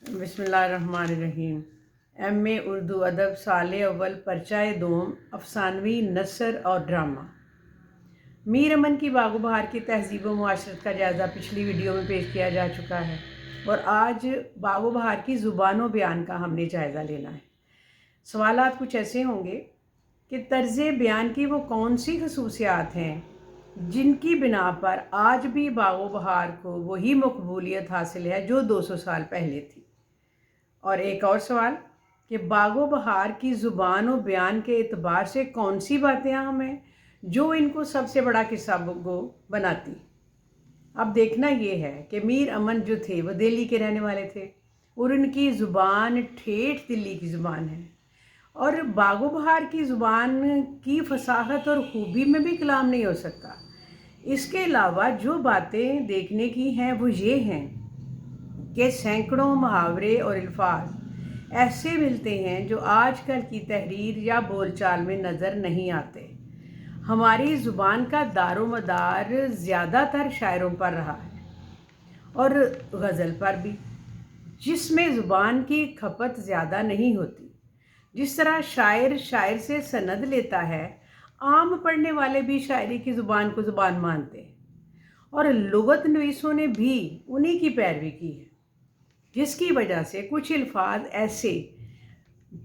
बिस्मिल्लाहिर्रहमानिर्रहीम। एम.ए. उर्दू अदब साल अव्वल पर्चाए दोम अफसानवी नसर और ड्रामा। मीर अमन की बागो बहार की तहज़ीब व मुआशरत का जायज़ा पिछली वीडियो में पेश किया जा चुका है और आज बागो बहार की ज़ुबान व बयान का हमने जायज़ा लेना है। सवालात कुछ ऐसे होंगे कि तर्ज़ बयान की वो कौन सी खसूसियात हैं जिनकी बिना पर आज भी बागो बहार को वही मकबूलियत हासिल है जो 200 साल पहले थी। और एक और सवाल कि बागो बहार की ज़ुबान और बयान के एतबार से कौन सी बातें अहम हैं जो इनको सबसे बड़ा किस्सा गो बनाती। अब देखना ये है कि मीर अमन जो थे वो दिल्ली के रहने वाले थे और उनकी ज़ुबान ठेठ दिल्ली की ज़ुबान है और बागो बहार की ज़ुबान की फसाहत और खूबी में भी कलाम नहीं हो सकता। इसके अलावा जो बातें देखने की हैं वो ये हैं कि सैकड़ों मुहावरे और अल्फाज ऐसे मिलते हैं जो आजकल की तहरीर या बोलचाल में नज़र नहीं आते। हमारी ज़ुबान का दारोमदार ज़्यादातर शायरों पर रहा है और गज़ल पर भी, जिसमें ज़ुबान की खपत ज़्यादा नहीं होती। जिस तरह शायर से सनद लेता है, आम पढ़ने वाले भी शायरी की ज़ुबान को ज़ुबान मानते हैं और लुग़त नवीसों ने भी उन्हीं की पैरवी की है, जिसकी वजह से कुछ अल्फाज ऐसे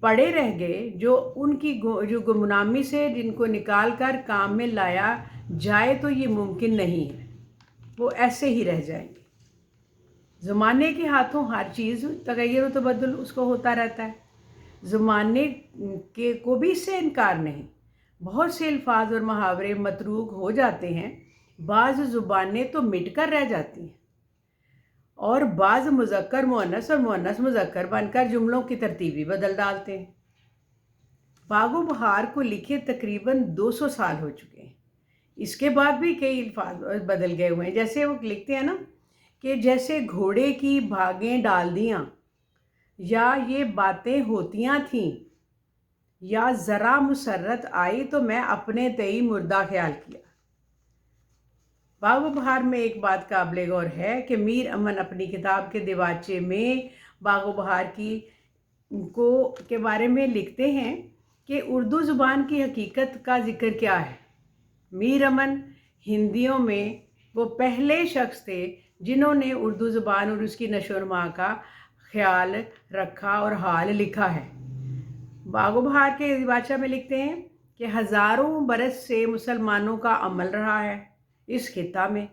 पड़े रह गए जो उनकी जो गुमनामी से जिनको निकाल कर काम में लाया जाए तो ये मुमकिन नहीं है, वो ऐसे ही रह जाएंगे। ज़माने के हाथों हर चीज़ तगैर व तबद्दुल उसको होता रहता है। ज़माने के को भी इससे इनकार नहीं। बहुत से अल्फाज और मुहावरे मतरूक हो जाते हैं, बाज़ ज़ुबानें तो मिट कर रह जाती हैं और बाज़ मुज़क्कर मुअन्नस और मुअन्नस मुज़क्कर बनकर जुमलों की तरतीब भी बदल डालते हैं। बागो बहार को लिखे तकरीबन 200 साल हो चुके हैं। इसके बाद भी कई अल्फाज बदल गए हुए हैं। जैसे वो लिखते हैं ना कि जैसे घोड़े की भागें डाल दियाँ, या ये बातें होतियाँ थीं, या ज़रा मुसर्रत आई तो मैं अपने तई मुर्दा ख्याल किया। बागो बहार में एक बात काबिल गौर है कि मीर अमन अपनी किताब के दिवाचे में बागो बहार के बारे में लिखते हैं कि उर्दू ज़ुबान की हकीकत का ज़िक्र क्या है। मीर अमन हिंदियों में वो पहले शख्स थे जिन्होंने उर्दू ज़ुबान और उसकी नशोनुमा का ख्याल रखा और हाल लिखा है। बागो बहार के दिवाचा में लिखते हैं कि हज़ारों बरस से मुसलमानों का अमल रहा है इस खिता में।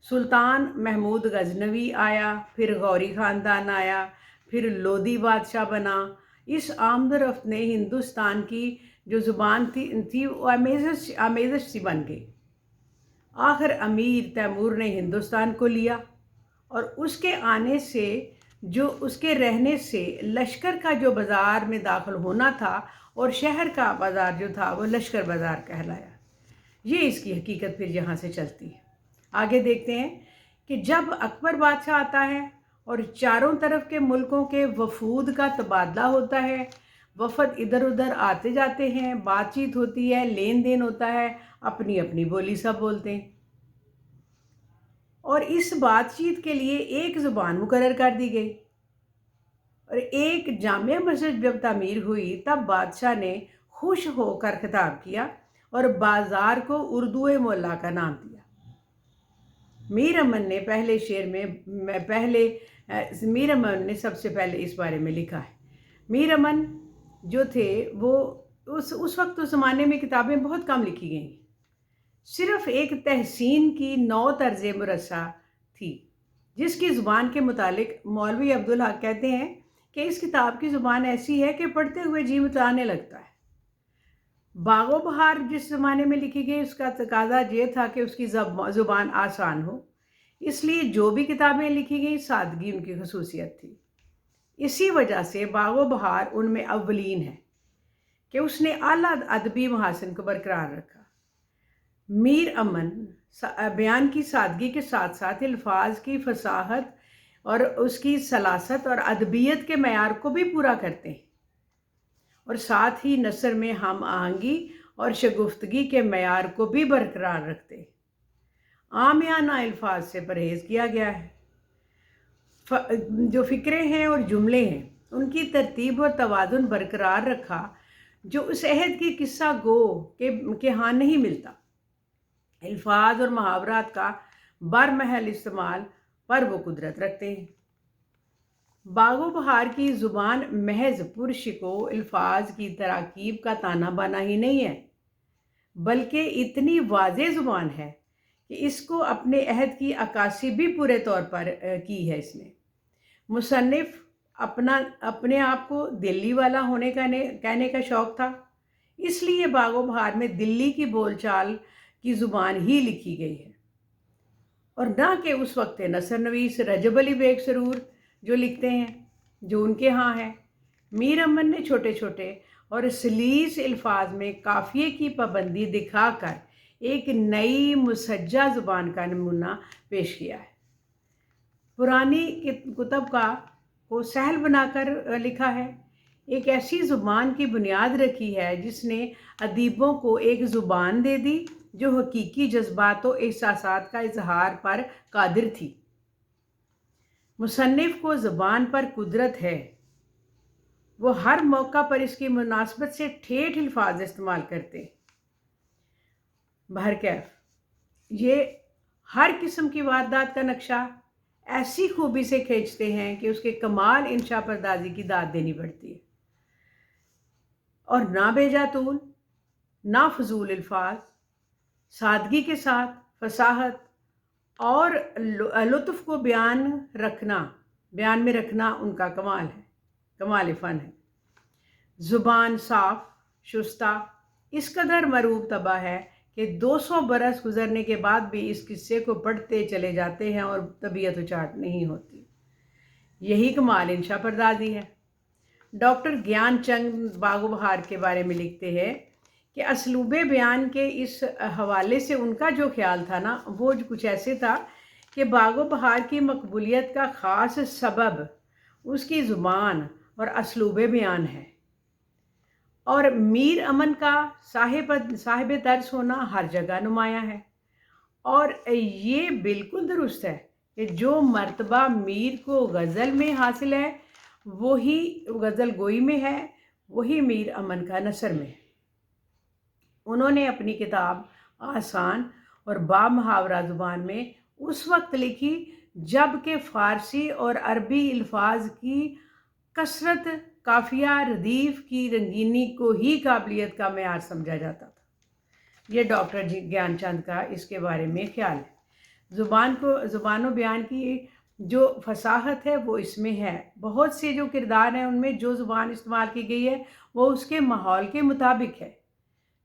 सुल्तान महमूद गजनवी आया, फिर गौरी ख़ानदान आया, फिर लोधी बादशाह बना। इस आमदरफ्त ने हिंदुस्तान की जो ज़ुबान थी वो आमेज़श सी बन गई। आखिर अमीर तैमूर ने हिंदुस्तान को लिया और उसके आने से जो उसके रहने से लश्कर का जो बाज़ार में दाखिल होना था और शहर का बाज़ार जो था वो लश्कर बाज़ार कहलाया। ये इसकी हकीकत फिर यहाँ से चलती है। आगे देखते हैं कि जब अकबर बादशाह आता है और चारों तरफ के मुल्कों के वफूद का तबादला होता है, वफद इधर उधर आते जाते हैं, बातचीत होती है, लेन देन होता है, अपनी अपनी बोली सब बोलते हैं और इस बातचीत के लिए एक ज़ुबान मुकर्रर कर दी गई। और एक जामिया मस्जिद जब तामीर हुई तब बादशाह ने खुश होकर खिताब किया और बाज़ार को उर्दू मोहल्ला का नाम दिया। मीर अमन ने पहले शेर में मीर अमन ने सबसे पहले इस बारे में लिखा है। मीर अमन जो थे वो उस वक्त उस ज़माने में किताबें बहुत कम लिखी गई। सिर्फ एक तहसीन की 9 तर्ज़ मुरस्सा थी जिसकी ज़ुबान के मुतालिक मौलवी अब्दुल हक कहते हैं कि इस किताब की ज़ुबान ऐसी है कि पढ़ते हुए जी मिताने लगता है। बागो बहार जिस ज़माने में लिखी गई उसका तकाजा ये था कि उसकी ज़ुबान आसान हो, इसलिए जो भी किताबें लिखी गई सादगी उनकी खसूसियत थी। इसी वजह से बागो बहार उनमें अव्वलीन है कि उसने आला अदबी महासिन को बरकरार रखा। मीर अमन बयान की सादगी के साथ साथ अल्फाज की फसाहत और उसकी सलासत और अदबियत के मयार को भी पूरा करते हैं और साथ ही नसर में हम आहंगी और शगुफ्तगी के मयार को भी बरकरार रखते। आमियाना अल्फाज से परहेज़ किया गया है। जो फ़िक्रे हैं और जुमले हैं उनकी तरतीब और तवाज़ुन बरकरार रखा, जो उस अहद की किस्सा गो के हाँ नहीं मिलता। अल्फाज और मुहावरात का बरमहल इस्तेमाल पर वो कुदरत रखते हैं। बागो बहार की ज़ुबान महज पुरशिको अल्फाज की तराकीब का ताना बाना ही नहीं है, बल्कि इतनी वाज़े ज़ुबान है कि इसको अपने अहद की अक्कासी भी पूरे तौर पर की है इसने। मुसन्निफ़ अपने आप को दिल्ली वाला होने का कहने का शौक़ था, इसलिए बागो बहार में दिल्ली की बोलचाल की ज़ुबान ही लिखी गई है, और ना कि उस वक्त नसर नवीस रजब अली बेग सरूर जो लिखते हैं, जो उनके यहाँ है। मीर अमन ने छोटे छोटे और सलीस अल्फाज में काफ़िए की पाबंदी दिखाकर एक नई मुसज्जा ज़ुबान का नमूना पेश किया है। पुरानी कुतब को सहल बनाकर लिखा है, एक ऐसी ज़ुबान की बुनियाद रखी है जिसने अदीबों को एक ज़ुबान दे दी जो हकीकी जज्बात और एहसासात का इजहार पर कादिर थी। मुसन्निफ़ को ज़ुबान पर कुदरत है, वो हर मौका पर इसकी मुनासबत से ठेठ अल्फाज इस्तेमाल करते। बहरकैफ ये हर किस्म की वारदात का नक्शा ऐसी खूबी से खींचते हैं कि उसके कमाल इंशा परदाजी की दाद देनी पड़ती है, और ना बेजातूल ना फजूल अल्फाज, सादगी के साथ फसाहत और लुत्फ़ को बयान में रखना उनका कमाल है, कमाल फ़न है। ज़ुबान साफ शुस्ता इस कदर मरूब तबा है कि 200 बरस गुजरने के बाद भी इस किस्से को पढ़ते चले जाते हैं और तबीयत उचाट नहीं होती। यही कमाल इंशा परदाजी है। डॉक्टर ज्ञानचंद बागो बहार के बारे में लिखते हैं कि असलूबे बयान के इस हवाले से उनका जो ख्याल था ना, वो कुछ ऐसे था कि बागो बहार की मकबूलियत का ख़ास सबब उसकी ज़ुबान और असलूबे बयान है, और मीर अमन का साहिब तर्स होना हर जगह नुमायाँ है। और ये बिल्कुल दुरुस्त है कि जो मर्तबा मीर को गज़ल में हासिल है वही गज़ल गोई में है, वही मीर अमन का नसर में है। उन्होंने अपनी किताब आसान और बामुहावरा ज़ुबान में उस वक्त लिखी जब कि फ़ारसी और अरबी अल्फाज की कसरत काफ़िया रदीफ़ की रंगीनी को ही काबिलियत का मेयार समझा जाता था। ये डॉक्टर ज्ञानचंद का इसके बारे में ख्याल है। ज़ुबान व बयान की जो फसाहत है वो इसमें है। बहुत से जो किरदार हैं उनमें जो ज़ुबान इस्तेमाल की गई है वो उसके माहौल के मुताबिक है।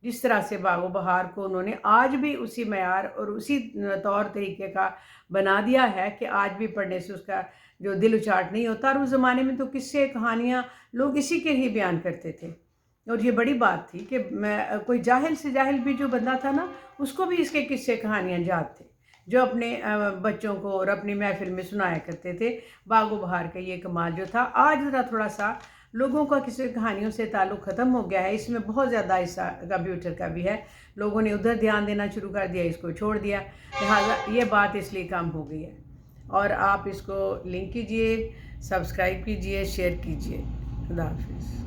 जिस तरह से बागो बहार को उन्होंने आज भी उसी मेयार और उसी तौर तरीके का बना दिया है कि आज भी पढ़ने से उसका जो दिल उचाट नहीं होता। और उस ज़माने में तो किस्से कहानियाँ लोग इसी के ही बयान करते थे, और ये बड़ी बात थी कि कोई जाहिल से जाहिल भी जो बंदा था ना, उसको भी इसके किस्से कहानियाँ याद थे, जो अपने बच्चों को और अपनी महफिल में सुनाया करते थे। बागो बहार का ये कमाल जो था, आज ज़रा थोड़ा सा लोगों का किसी कहानियों से ताल्लुक़ ख़त्म हो गया है। इसमें बहुत ज़्यादा हिस्सा कंप्यूटर का भी है, लोगों ने उधर ध्यान देना शुरू कर दिया, इसको छोड़ दिया, लिहाजा ये बात इसलिए कम हो गई है। और आप इसको लिंक कीजिए, सब्सक्राइब कीजिए, शेयर कीजिए। खुदा हाफिज़।